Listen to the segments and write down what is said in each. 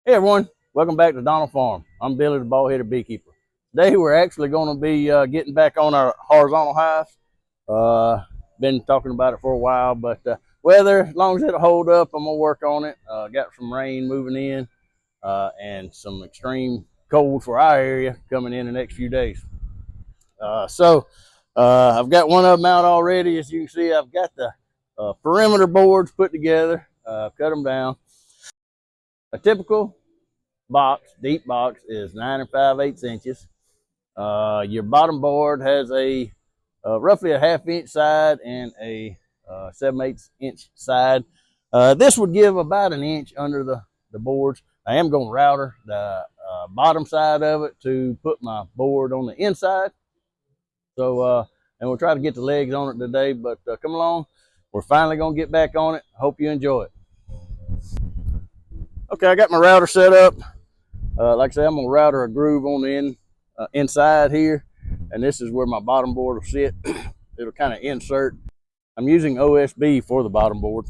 Hey everyone, welcome back to Donald Farm. I'm Billy the Bald-Headed Beekeeper. Today we're actually going to be getting back on our horizontal hive. Been talking about it for a while, but weather, as long as it'll hold up, I'm going to work on it. Got some rain moving in and some extreme cold for our area coming in the next few days. I've got one of them out already. As you can see, I've got the perimeter boards put together, cut them down. A typical box, deep box, is 9 5/8 inches. Your bottom board has a roughly a ½ inch side and a 7/8 inch side. This would give about an inch under the boards. I am going to router the bottom side of it to put my board on the inside. And we'll try to get the legs on it today, but come along. We're finally going to get back on it. Hope you enjoy it. Okay, I got my router set up. Like I said, I'm going to router a groove on the inside here, and this is where my bottom board will sit. It'll kind of insert. I'm using OSB for the bottom board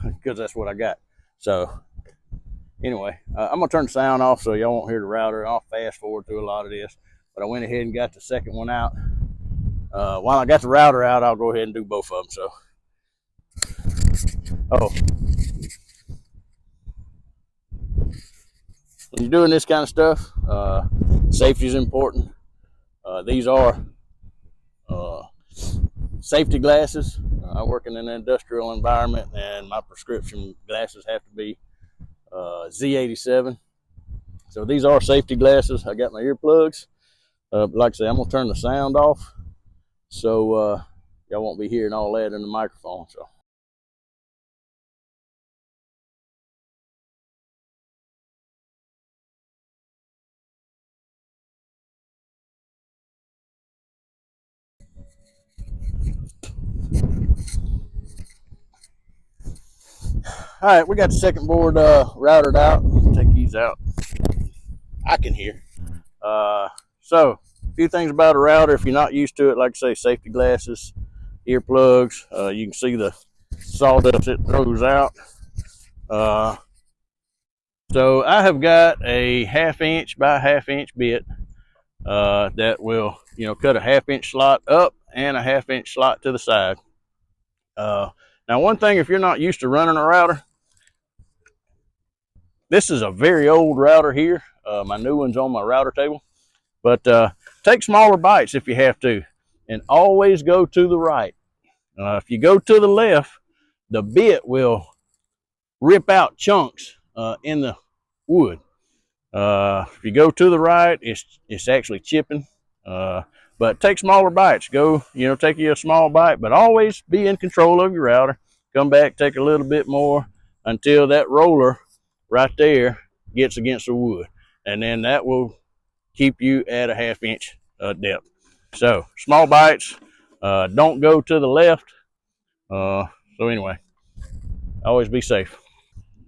because that's what I got. So anyway, I'm going to turn the sound off so y'all won't hear the router. I'll fast forward through a lot of this, but I went ahead and got the second one out. While I got the router out, I'll go ahead and do both of them. When you're doing this kind of stuff, safety is important. These are safety glasses. I work in an industrial environment, and my prescription glasses have to be Z87. So these are safety glasses. I got my earplugs. Like I say, I'm gonna turn the sound off, so y'all won't be hearing all that in the microphone. So. All right, we got the second board routed out. Take these out. I can hear. So, a few things about a router. If you're not used to it, like I say, safety glasses, earplugs. You can see the sawdust it throws out. So I have got a ½ inch by ½ inch bit that will, cut a ½ inch slot up and a ½ inch slot to the side. Now, one thing, if you're not used to running a router, this is a very old router here. My new one's on my router table. But take smaller bites if you have to, and always go to the right. If you go to the left, the bit will rip out chunks in the wood. If you go to the right, it's actually chipping. But take smaller bites. Go, take you a small bite, but always be in control of your router. Come back, take a little bit more until that roller right there gets against the wood, and then that will keep you at a ½ inch depth. So small bites. Don't go to the left. So anyway, always be safe.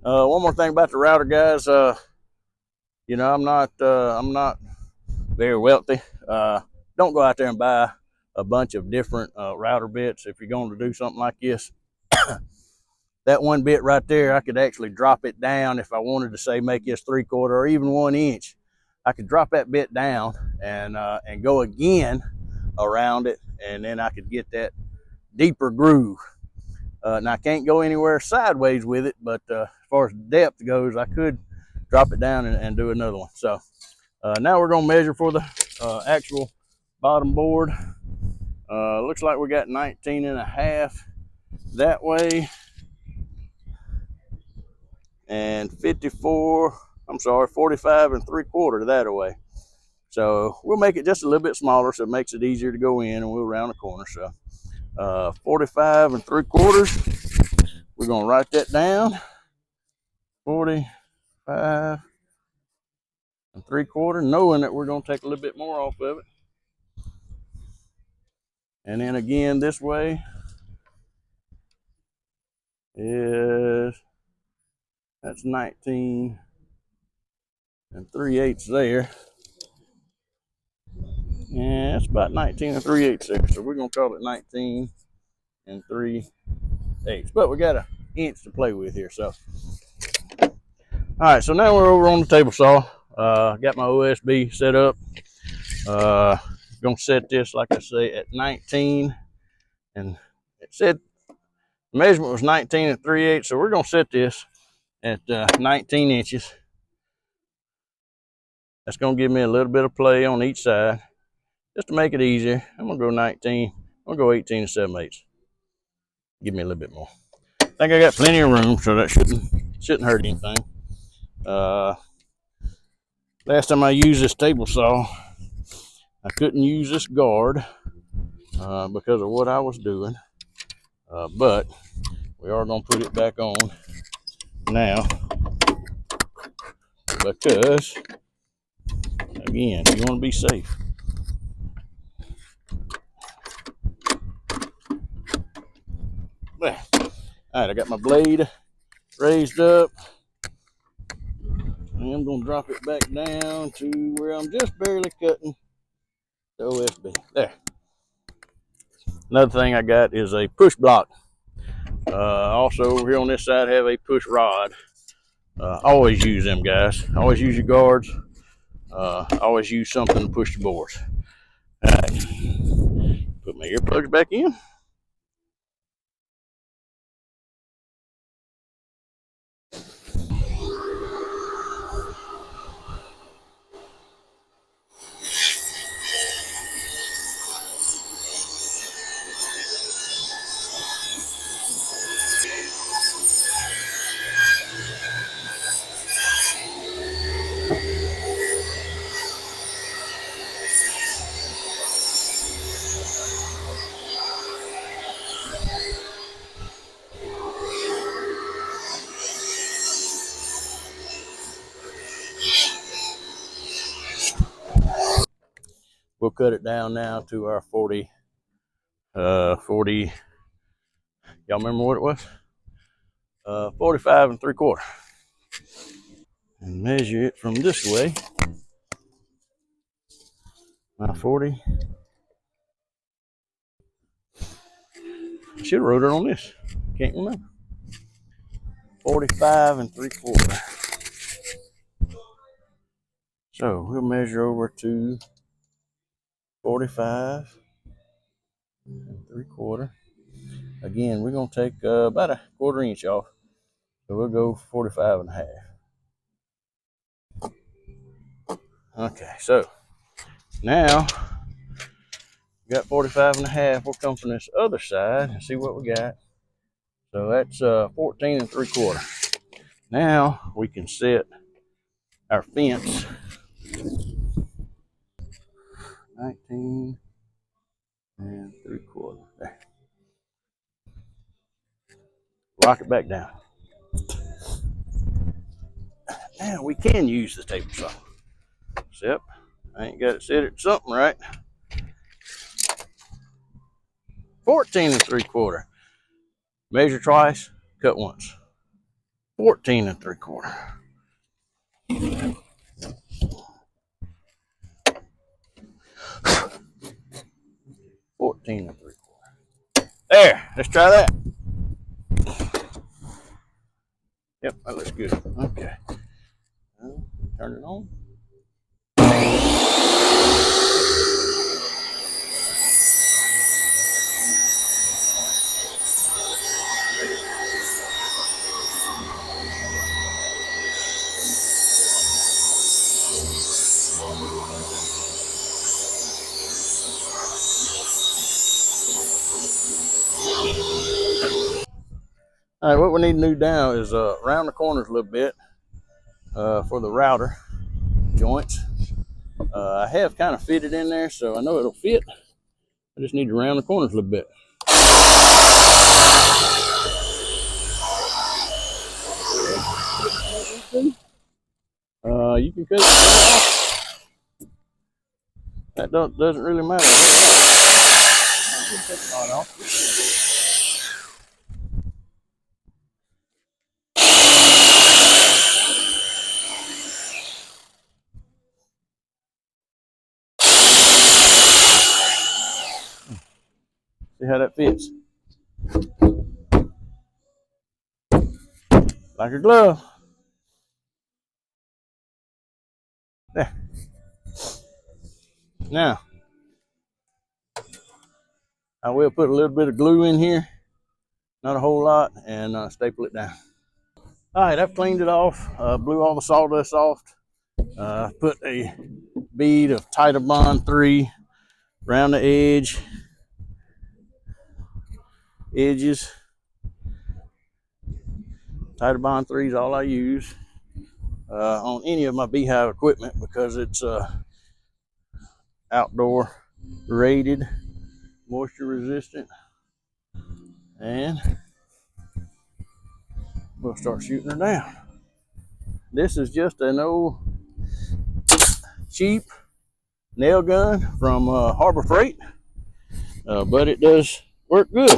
One more thing about the router, guys. I'm not very wealthy. Don't go out there and buy a bunch of different router bits if you're going to do something like this. That one bit right there, I could actually drop it down if I wanted to, say, make this 3/4 or even 1 inch. I could drop that bit down and go again around it, and then I could get that deeper groove. And I can't go anywhere sideways with it, but as far as depth goes, I could drop it down and do another one. So now we're going to measure for the actual bottom board. Looks like we got 19.5 that way, and 45 3/4 that way. So we'll make it just a little bit smaller so it makes it easier to go in, and we'll round the corner. So 45 3/4. We're going to write that down. 45 3/4, knowing that we're going to take a little bit more off of it. And then again, this way is, that's 19 3/8 there. And it's about 19 3/8 there. So we're going to call it 19 3/8. But we got an inch to play with here. So right, so now we're over on the table saw. Got my OSB set up. Gonna set this, like I say, at 19, and it said the measurement was 19 3/8, so we're gonna set this at 19 inches. That's gonna give me a little bit of play on each side, just to make it easier. I'm gonna go 19. I'm gonna go 18 7/8. Give me a little bit more. I think I got plenty of room, so that shouldn't hurt anything. Last time I used this table saw, I couldn't use this guard because of what I was doing, but we are going to put it back on now because, again, you want to be safe. There. All right, I got my blade raised up, and I'm going to drop it back down to where I'm just barely cutting the OSB. There. Another thing I got is a push block. Also, over here on this side, I have a push rod. Always use them, guys. Always use your guards. Always use something to push the boards. All right. Put my earplugs back in. We'll cut it down now to our 40. 40. Y'all remember what it was? 45 3/4. And measure it from this way. My 40. I should have wrote it on this. Can't remember. 45 3/4. So we'll measure over to 45 3/4. Again, we're going to take about a 1/4 inch off. So we'll go 45 1/2. Okay, so now we got 45 1/2. We'll come from this other side and see what we got. So that's 14 3/4. Now we can set our fence 19 3/4. There. Lock it back down. Now we can use the table saw. Except I ain't got it set at something right. 14 3/4. Measure twice, cut once. 14 3/4. 14 3/4. There, let's try that. Yep, that looks good. Okay. Turn it on. All right, what we need to do now is round the corners a little bit for the router joints. I have kind of fitted in there, so I know it'll fit. I just need to round the corners a little bit. You can cut it off. That doesn't really matter. See how that fits? Like a glove. There. Now, I will put a little bit of glue in here, not a whole lot, and staple it down. All right, I've cleaned it off, blew all the sawdust off, put a bead of Bond 3 around the edges. Bond 3 is all I use on any of my beehive equipment because it's outdoor rated, moisture resistant, and we'll start shooting her down. This is just an old cheap nail gun from Harbor Freight, but it does work good.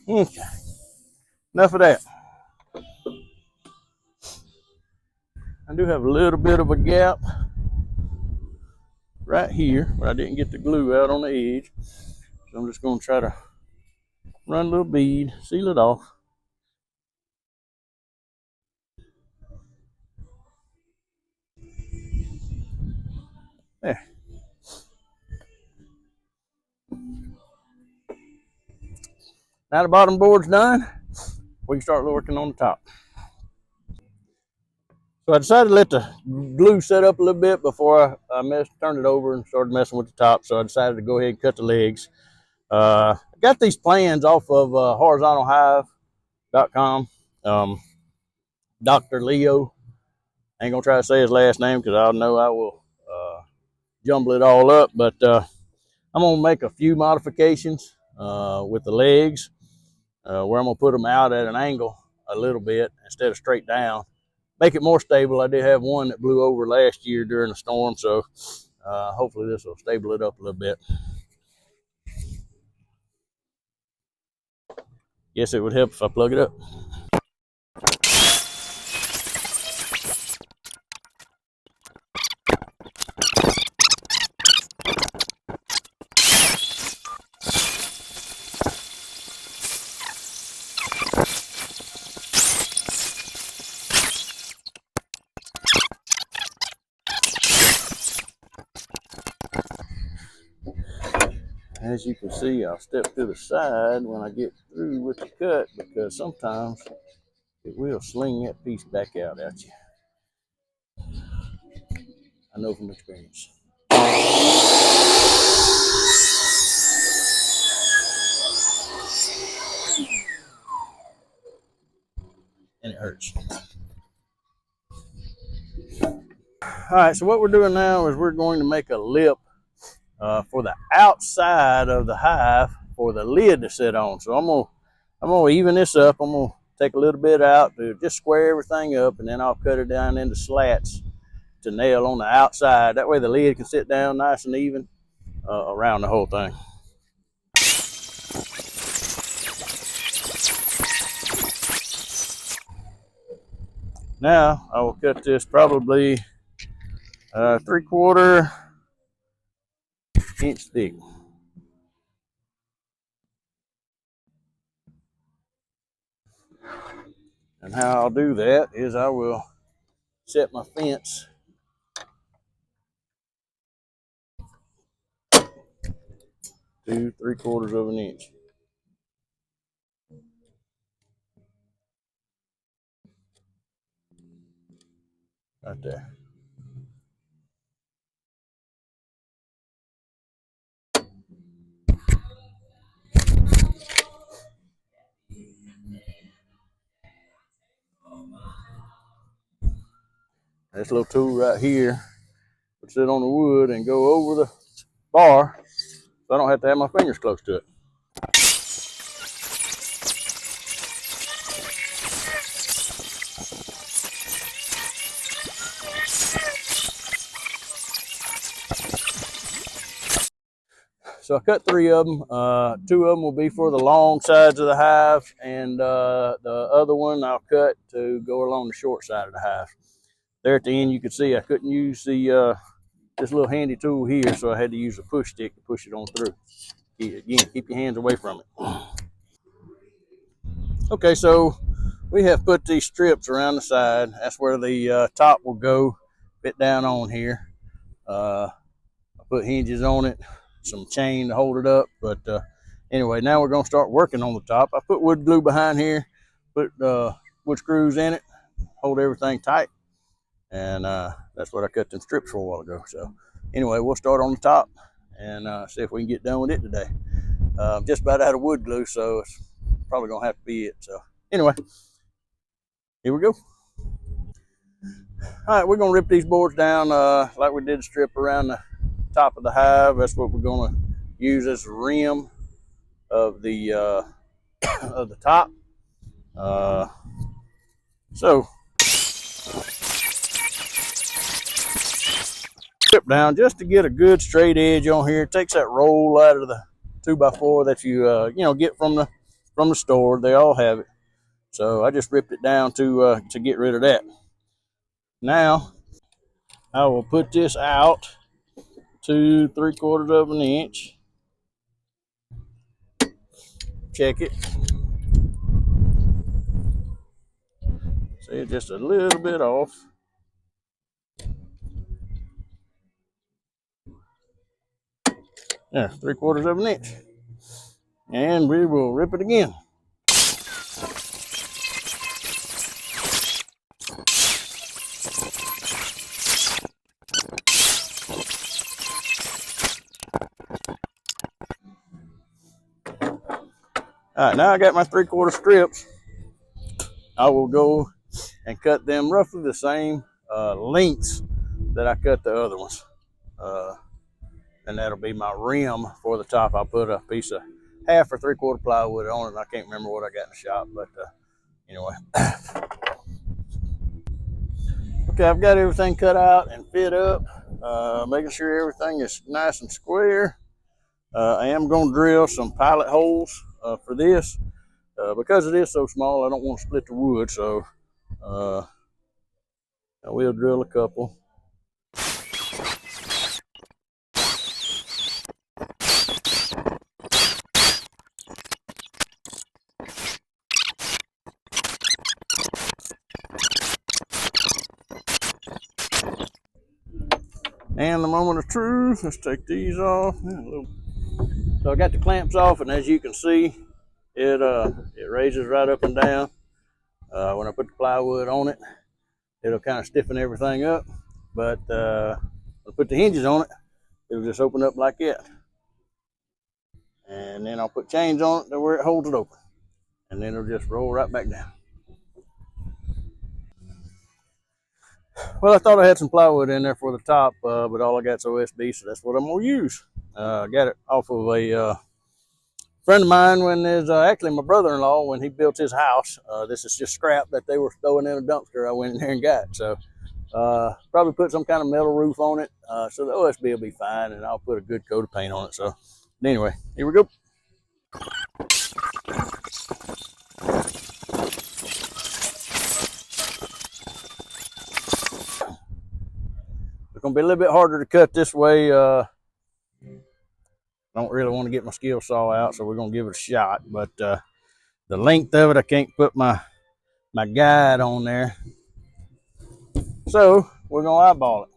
Okay, enough of that. I do have a little bit of a gap right here where I didn't get the glue out on the edge. So I'm just going to try to run a little bead, seal it off. There. Now the bottom board's done, we can start working on the top. So I decided to let the glue set up a little bit before I turned it over and started messing with the top. So I decided to go ahead and cut the legs. I got these plans off of horizontalhive.com. Dr. Leo, I ain't gonna try to say his last name because I know I will jumble it all up, but I'm gonna make a few modifications with the legs where I'm gonna put them out at an angle a little bit instead of straight down. Make it more stable. I did have one that blew over last year during a storm, so hopefully this will stable it up a little bit. Guess it would help if I plug it up. As you can see, I'll step to the side when I get through with the cut because sometimes it will sling that piece back out at you. I know from experience. And it hurts. All right, so what we're doing now is we're going to make a lip for the outside of the hive for the lid to sit on. So I'm gonna even this up. I'm gonna take a little bit out to just square everything up, and then I'll cut it down into slats to nail on the outside. That way the lid can sit down nice and even around the whole thing. Now I will cut this probably 3/4 inch thick. And how I'll do that is I will set my fence to 3/4 of an inch. Right there. This little tool right here would sit on the wood and go over the bar so I don't have to have my fingers close to it. So I cut 3 of them. 2 of them will be for the long sides of the hive, and the other one I'll cut to go along the short side of the hive. There at the end, you can see I couldn't use the this little handy tool here, so I had to use a push stick to push it on through. Again, keep your hands away from it. Okay, so we have put these strips around the side. That's where the top will go, fit down on here. I put hinges on it, some chain to hold it up. But anyway, now we're going to start working on the top. I put wood glue behind here, put wood screws in it, hold everything tight. And that's what I cut them strips for a while ago. So anyway, we'll start on the top and see if we can get done with it today. I'm just about out of wood glue, so it's probably going to have to be it. So anyway, here we go. All right, we're going to rip these boards down like we did the strip around the top of the hive. That's what we're going to use as a rim of the of the top. So strip down just to get a good straight edge on here. It takes that roll out of the 2x4 that you get from the store. They all have it. So I just ripped it down to get rid of that. Now I will put this out to 3/4 of an inch. Check it. See, it's just a little bit off. Yeah, 3/4 of an inch. And we will rip it again. All right, now I got my 3/4 strips. I will go and cut them roughly the same lengths that I cut the other ones. And that'll be my rim for the top. I'll put a piece of 1/2 or 3/4 plywood on it. I can't remember what I got in the shop, but anyway. Okay, I've got everything cut out and fit up, making sure everything is nice and square. I am going to drill some pilot holes for this. Because it is so small, I don't want to split the wood, so I will drill a couple. And the moment of truth, let's take these off. So I got the clamps off, and as you can see, it raises right up and down. When I put the plywood on it, it'll kind of stiffen everything up. But when I put the hinges on it, it'll just open up like that. And then I'll put chains on it to where it holds it open. And then it'll just roll right back down. Well, I thought I had some plywood in there for the top, but all I got is OSB, so that's what I'm going to use. I got it off of a friend of mine when there's actually my brother-in-law when he built his house. This is just scrap that they were throwing in a dumpster I went in there and got. So probably put some kind of metal roof on it, so the OSB will be fine, and I'll put a good coat of paint on it. So anyway, here we go. It's going to be a little bit harder to cut this way. I don't really want to get my skill saw out, so we're going to give it a shot. But the length of it, I can't put my guide on there. So we're going to eyeball it.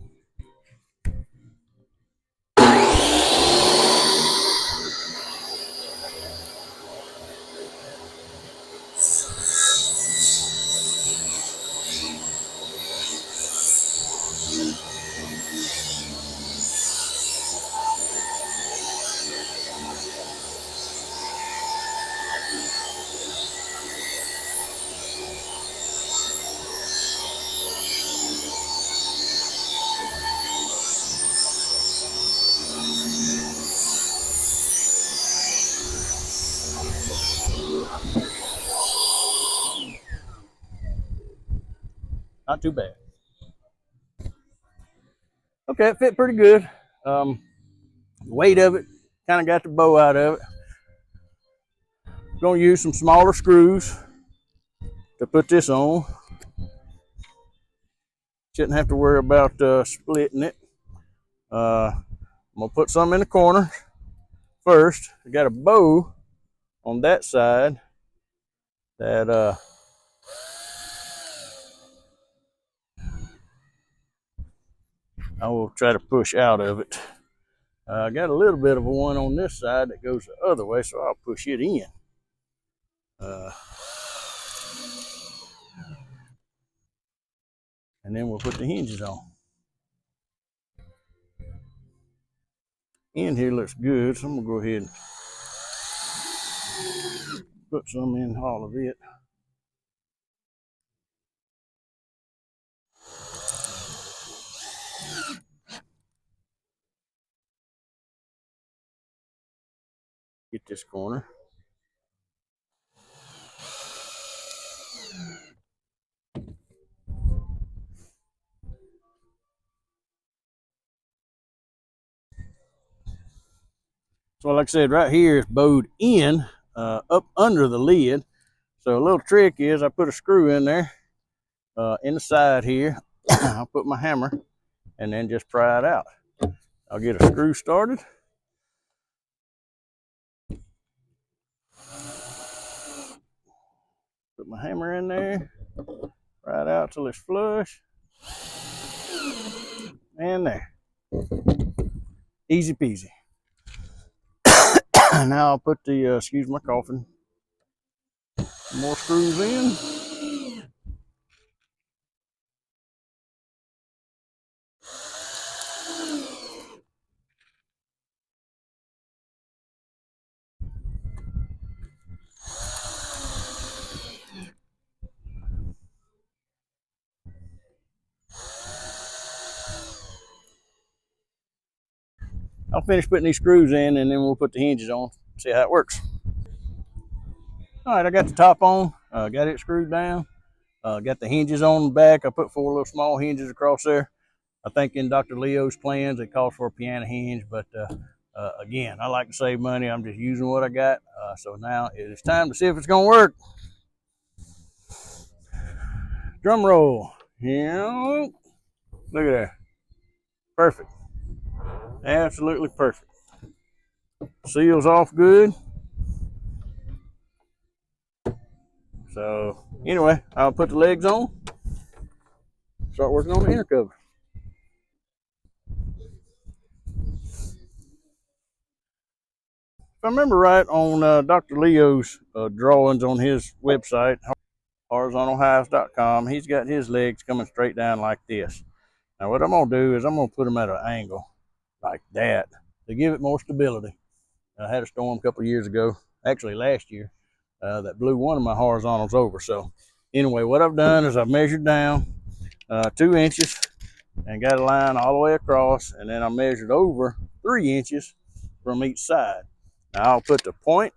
Not too bad. Okay, it fit pretty good. The weight of it kind of got the bow out of it. Gonna use some smaller screws to put this on. Shouldn't have to worry about splitting it. I'm gonna put some in the corner first. I got a bow on that side that I will try to push out of it. I got a little bit of a one on this side that goes the other way, so I'll push it in. And then we'll put the hinges on. End here looks good, so I'm gonna go ahead and put some in all of it. Get this corner. So like I said, right here is bowed in, up under the lid. So a little trick is I put a screw in there, in the side here. I'll put my hammer and then just pry it out. I'll get a screw started. Put my hammer in there, pry it out till it's flush. And there. Easy peasy. Now I'll put the, excuse my coughing, more screws in. I'll finish putting these screws in and then we'll put the hinges on, see how it works. All right, I got the top on, got it screwed down, got the hinges on the back. I put 4 little small hinges across there. I think in Dr. Leo's plans, it calls for a piano hinge, but again, I like to save money. I'm just using what I got. So now it is time to see if it's gonna work. Drum roll. Yeah, look at that. Perfect. Absolutely perfect. Seals off good. So anyway, I'll put the legs on, start working on the inner cover. If I remember right, on Dr. Leo's drawings on his website, horizontalhives.com, he's got his legs coming straight down like this. Now what I'm gonna do is I'm gonna put them at an angle like that to give it more stability. I had a storm a couple of years ago, actually last year, that blew one of my horizontals over. So anyway, what I've done is I've measured down 2 inches and got a line all the way across, and then I measured over 3 inches from each side. Now I'll put the point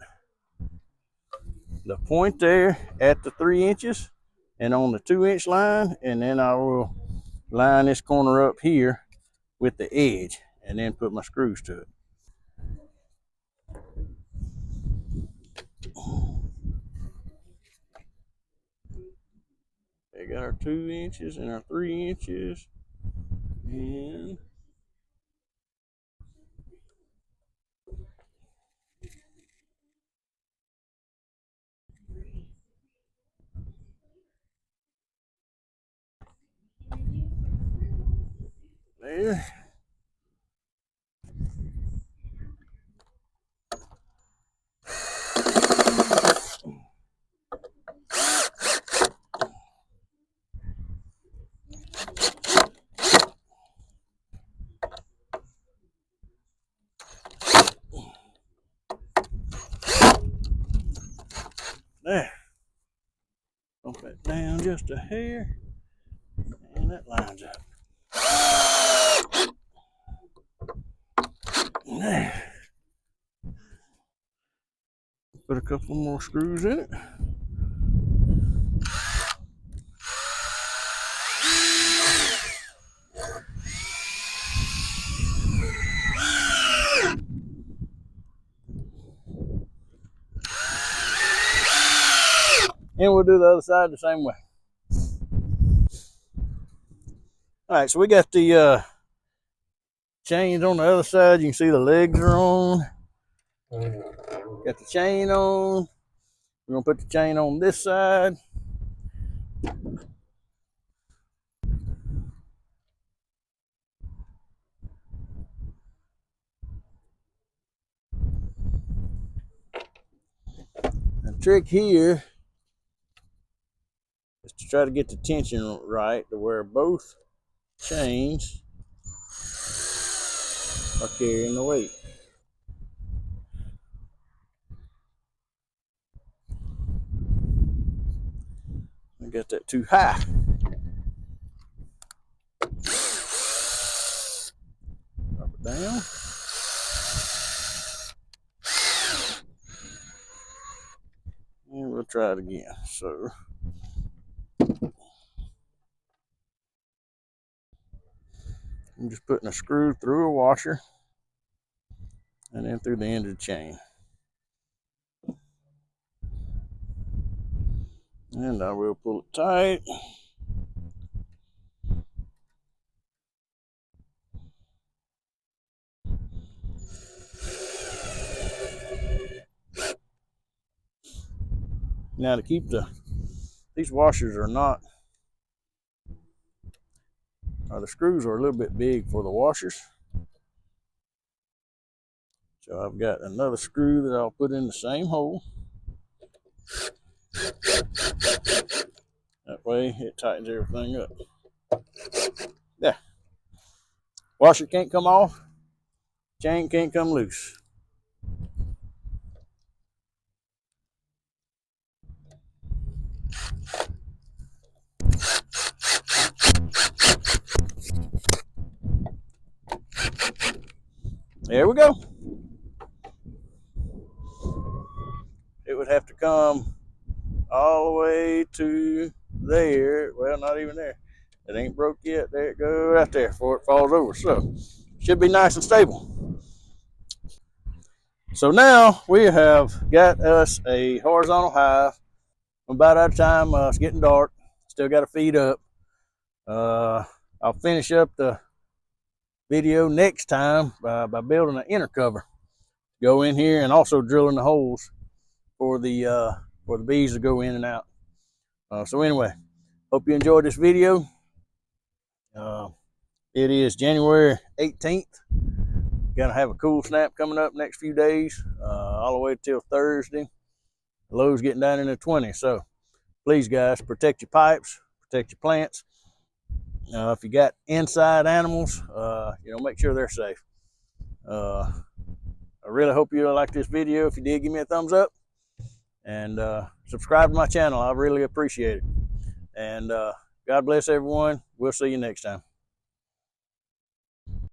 there at the 3 inches and on the 2-inch line, and then I will line this corner up here with the edge and then put my screws to it. We got our 2 inches and our 3 inches, and there. There. Bump that down just a hair, and that lines up. There. Put a couple more screws in it. And we'll do the other side the same way. All right, so we got the chains on the other side. You can see the legs are on. Got the chain on. We're gonna put the chain on this side. The trick here is to try to get the tension right to where both chains are carrying the weight. I got that too high. Drop it down. And we'll try it again. So I'm just putting a screw through a washer and then through the end of the chain. And I will pull it tight. Now to keep these washers are not, the screws are a little bit big for the washers. So I've got another screw that I'll put in the same hole. That way it tightens everything up. Yeah. Washer can't come off, chain can't come loose. There we go. It would have to come all the way to there. Well, not even there. It ain't broke yet. There it goes right there before it falls over. So should be nice and stable. So now we have got us a horizontal hive. I'm about out of time. It's getting dark. Still got to feed up. I'll finish up the video next time by building an inner cover. Go in here and also drilling the holes for the bees to go in and out. So anyway, hope you enjoyed this video. It is January 18th. Gonna have a cool snap coming up next few days, all the way till Thursday. The low's getting down in the 20s. So please, guys, protect your pipes, protect your plants. If you got inside animals, make sure they're safe. I really hope you like this video. If you did, give me a thumbs up and subscribe to my channel. I really appreciate it. And God bless everyone. We'll see you next time.